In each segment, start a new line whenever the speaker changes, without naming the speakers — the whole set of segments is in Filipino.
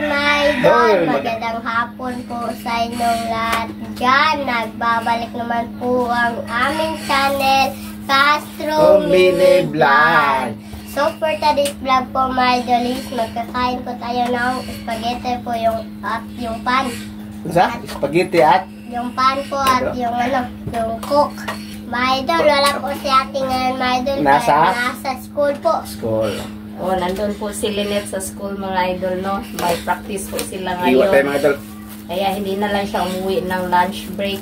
my idol! Magandang hapon po sa inyong lahat dyan. Nagbabalik naman po ang aming channel, Castro Mini Vlog. So for today's vlog po my idol is magkakain po tayo ng spaghetti po at yung pan.
Sa? Spaghetti at?
Yung pan po at yung cook. My idol, wala po si ate ngayon my idol. Nasa school po.
School.
Oh, nandun po si Lynette sa school mga idol, no? May practice po sila ngayon.
Iwa tayo mga idol.
Kaya hindi na lang siya umuwi ng lunch break.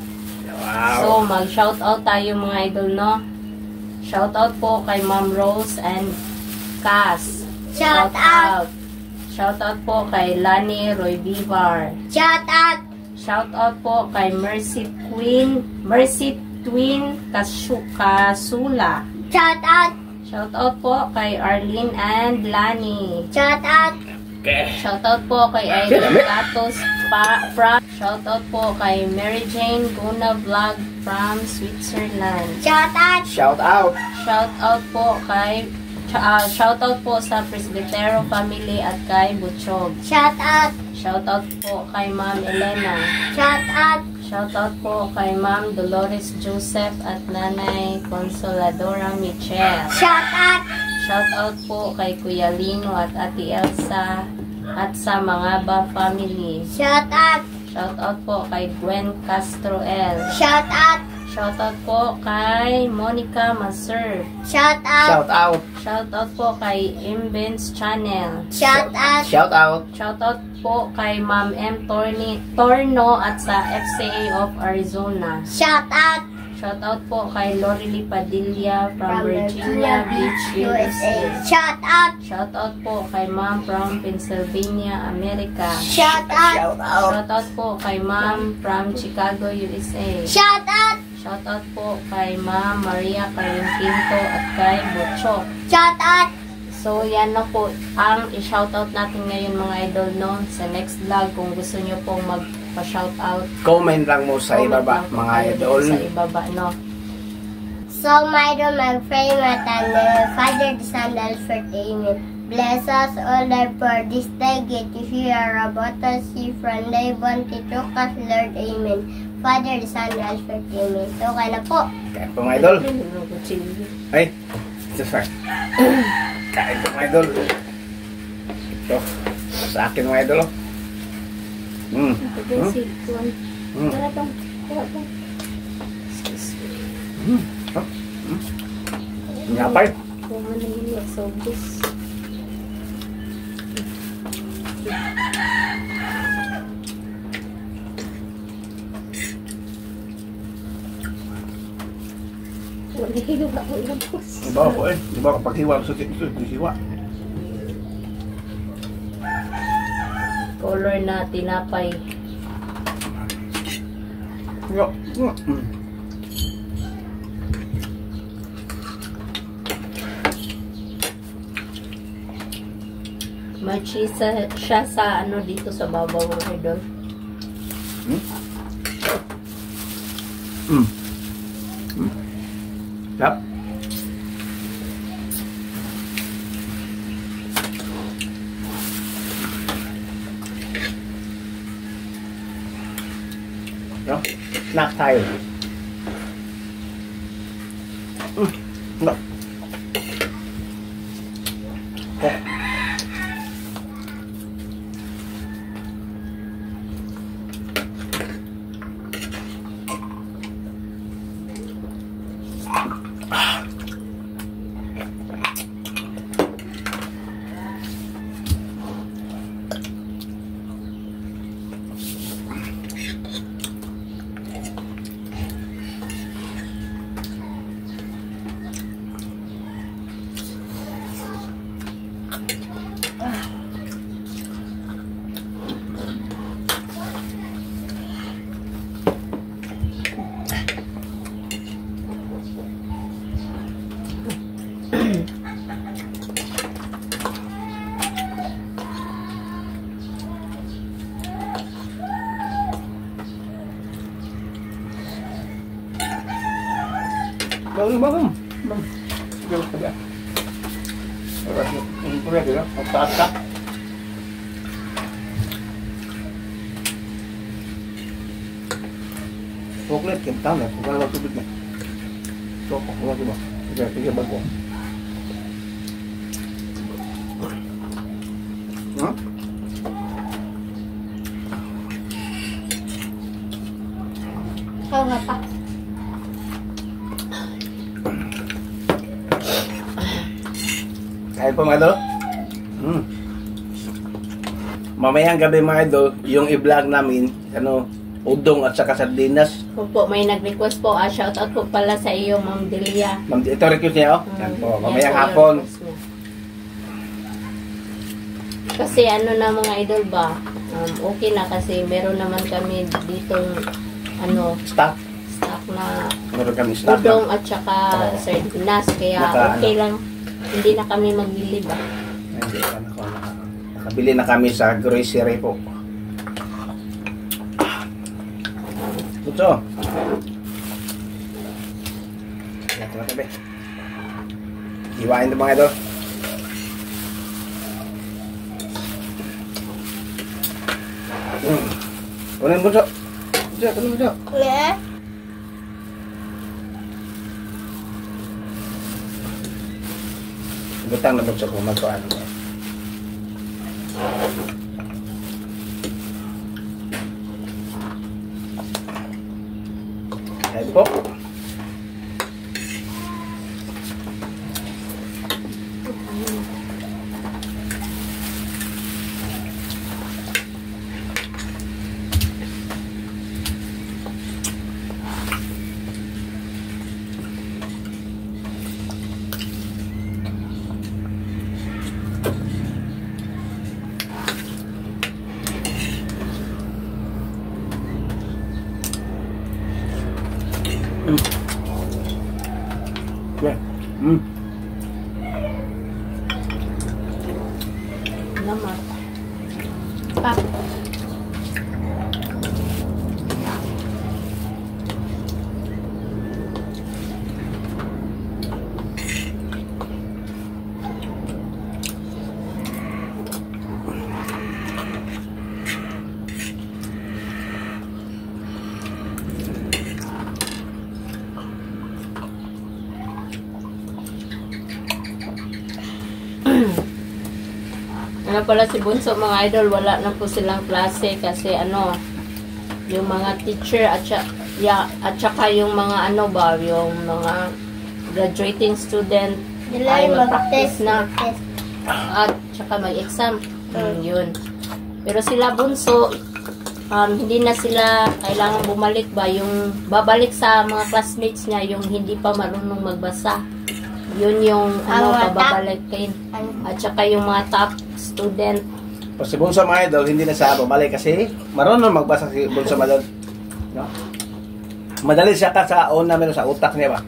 Wow.
So, mag-shoutout tayo mga idol, no? Shoutout po kay Ma'am Rose and Cass.
Shoutout!
Shoutout po kay Lani Roy Vivar.
Shoutout!
Shoutout po kay Mercy Twin Kasula.
Shoutout!
Shoutout po kay Arlene and Lani.
Shoutout!
Okay.
Shoutout po kay Idol Gatos from. Shoutout po kay Mary Jane Guna Vlog from Switzerland.
Shoutout!
Shoutout!
Shoutout po kay shoutout po sa Presbytero family at kay Butchog.
Shoutout!
Shoutout po kay Ma'am Elena.
Shoutout!
Shoutout po kay Ma'am Dolores Joseph at Nanay Consoladora Michelle.
Shoutout!
Shoutout po kay Kuya Lino at Ate Elsa at sa mga ba family.
Shoutout!
Shoutout po kay Gwen Castro L.
Shoutout!
Shoutout po kay Monica Maser.
Shoutout!
Shoutout!
Shoutout po kay Imbens Channel.
Shoutout!
Shoutout!
Shoutout po kay Ma'am M. Torno at sa FCA of Arizona.
Shoutout!
Shoutout po kay Lorely Padilla from Virginia Beach, USA.
Shoutout!
Shoutout po kay Ma'am from Pennsylvania, America.
Shoutout!
Shoutout po kay Ma'am from Chicago, USA.
Shoutout!
Shoutout po kay Ma'am Maria Carinquinto at kay Butchok.
Shoutout!
So, yan na po ang i-shoutout natin ngayon mga idol, no? Sa next vlog, kung gusto nyo pong magpa-shoutout,
Comment lang mo sa ibaba mga idol.
Sa ibaba, no?
So, my idol, mag-pray matan Father, the Son, and the Amen. Bless us all for this day, get to hear about us, see from day one to us, Lord, Amen. Father, the Son, and the Amen. So, kaya na po.
Kain po mga idol. Ay, sorry. Kain po mga idol. Ito. Sa akin mga idol. Nyapay. Diba ako eh. Diba ako paghiwa sa ito. Paghiwa.
Color na tinapay. May cheese siya sa ano dito sa babaw mga idol.
Yep. No? Snack tayo. No. Bangun. Jangan kerja. Ini kerja, taat. Chocolate, kim tao na. Kung wala tubig na. Chocolate, wala diba? Sige, bago. Huh?
Kaya pa.
Kain po mga idol. Mamayang gabi mga idol, yung i-vlog namin, udong at saka sardinas.
Opo, may nag-request po. Shout out po pala sa iyo, Ma'am Delia.
Ito request niya, oh. Yan po, mamayang
Yan po
hapon.
yung request niya. Kasi na mga idol ba, okay na kasi meron naman kami ditong
Stock.
stock na
Meron kami stock.
udong at saka sardinas. Kaya okay lang. Hindi na kami magbili ba.
Hindi, nakabili na kami sa grocery po. Gusto. Ito na tabi. Iwain ito mga idol. Kunin mo siya. Kunin mo siya.
Ne?
Butang na mo siya kung magpaan mo. Ayan po. Yeah.
Naman.
Pa.
Pala si Bunso mga idol, wala na po silang klase kasi yung mga teacher at saka yung mga yung mga graduating student ay mag-practice na at saka mag-exam. Yun. Pero sila Bunso, hindi na sila kailangan bumalik ba, yung babalik sa mga classmates niya yung hindi pa marunong magbasa. Yun yung pababalikin. At saka yung mga top student.
Pag si Bunso mga idol, hindi na siya babalik kasi marunong magbasa si Bunso mga idol. No? Madali siya sa sa utak niya ba?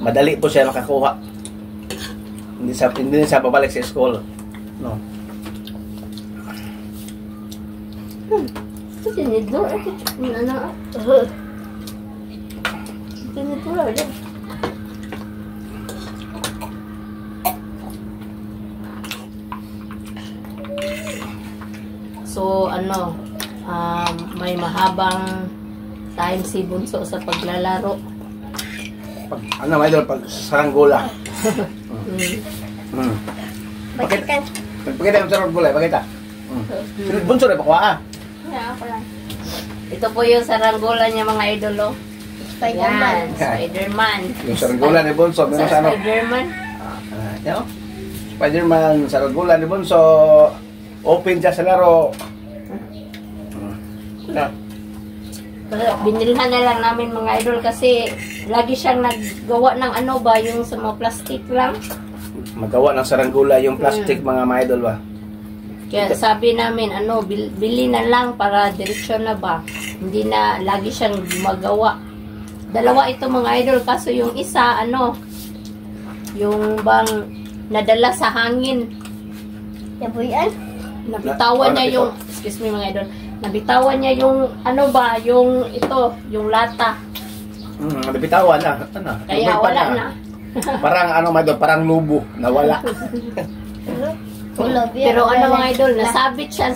Madali po siya makakuha. Hindi na siya babalik sa school. No?
Tinidor. Tinidor. So, may mahabang time si Bunso sa paglalaro.
Mga idol, pag saranggola.
Pakita.
Pakita yung saranggola, pakita. Bunso na pakuha.
Yeah, ako lang. Ito po yung saranggola niya mga idolo.
Spider-Man.
Yan, Spider-Man.
Yung saranggola ni Bunso, meron sa
Spider-Man.
Yan, Spider-Man, saranggola ni Bunso. Open siya sa laro.
Binilhan na lang namin mga idol kasi lagi siyang naggawa ng yung sa mga plastic lang.
Magawa ng saranggola yung plastic mga idol ba.
Kaya sabi namin bili na lang para diretsyon na ba. Hindi na lagi siyang magawa. Dalawa ito mga idol kaso yung isa yung bang nadala sa hangin.
Nabuyan?
Nabitawan niya yung, excuse me mga idol, nabitawan niya yung, yung lata.
Nabitawan na.
Kaya wala na.
Parang mga idol, parang lubo, nawala.
Pero mga idol, nasabit siya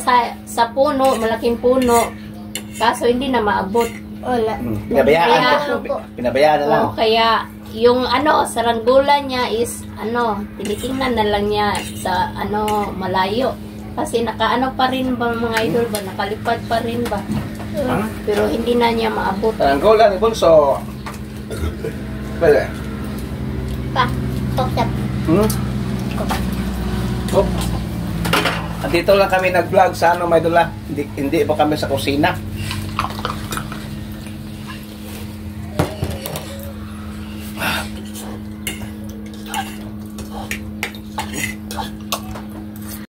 sa puno, malaking puno, kaso hindi na maabot.
Wala.
Pinabayaan.
Opo.
Pinabayaan na lang.
O kaya yung saranggola niya is tinitingnan na lang niya sa malayo. Kasi pa rin ba mga idol ba? Nakalipad pa rin ba? Pero hindi na niya maabot.
Saranggola ni Bunso. Pwede.
Pa. Tokap.
Oh. At dito lang kami nag-vlog sa may dula. Hindi pa kami sa kusina.